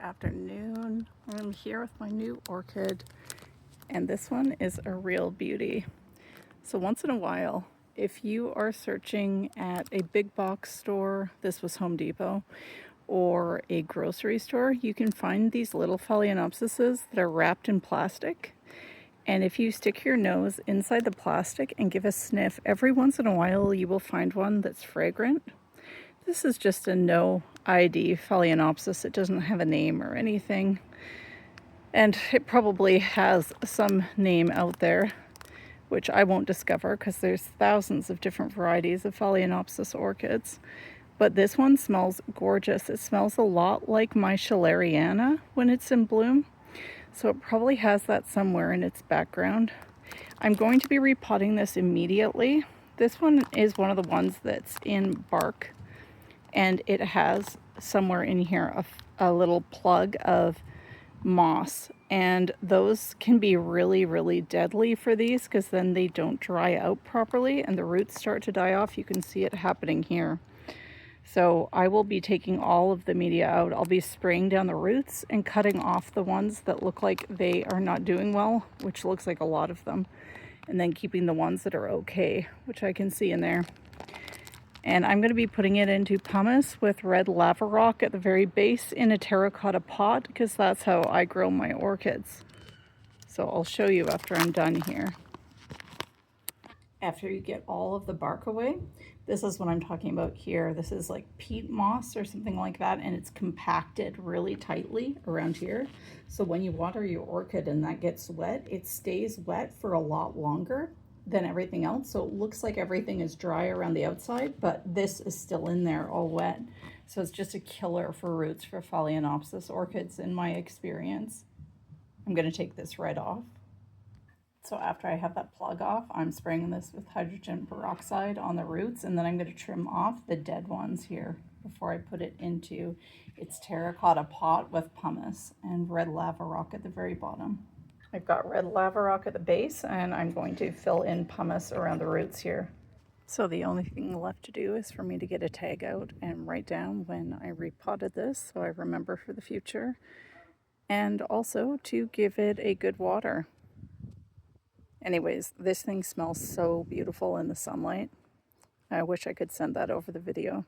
afternoon. I'm here with my new orchid, and this one is a real beauty. So once in a while, if you are searching at a big box store, this was Home Depot, or a grocery store, you can find these little Phalaenopsises that are wrapped in plastic. And if you stick your nose inside the plastic and give a sniff, every once in a while you will find one that's fragrant. This is just a no ID Phalaenopsis. It doesn't have a name or anything. And it probably has some name out there, which I won't discover because there's thousands of different varieties of Phalaenopsis orchids. But this one smells gorgeous. It smells a lot like my Schilleriana when it's in bloom. So it probably has that somewhere in its background. I'm going to be repotting this immediately. This one is one of the ones that's in bark, and it has somewhere in here a little plug of moss, and those can be really deadly for these because then they don't dry out properly and the roots start to die off. You can see it happening here. So I will be taking all of the media out. I'll be spraying down the roots and cutting off the ones that look like they are not doing well, which looks like a lot of them, and then keeping the ones that are okay, which I can see in there. And I'm going to be putting it into pumice with red lava rock at the very base in a terracotta pot because that's how I grow my orchids. So I'll show you after I'm done here. After you get all of the bark away, this is what I'm talking about here. This is like peat moss or something like that, and it's compacted really tightly around here. So when you water your orchid and that gets wet, it stays wet for a lot longer than everything else. So it looks like everything is dry around the outside, but this is still in there all wet. So it's just a killer for roots for Phalaenopsis orchids in my experience. I'm going to take this right off. So after I have that plug off, I'm spraying this with hydrogen peroxide on the roots, and then I'm going to trim off the dead ones here before I put it into its terracotta pot with pumice and red lava rock at the very bottom. I've got red lava rock at the base, and I'm going to fill in pumice around the roots here. So the only thing left to do is for me to get a tag out and write down when I repotted this so I remember for the future, and also to give it a good water. Anyways, this thing smells so beautiful in the sunlight. I wish I could send that over the video.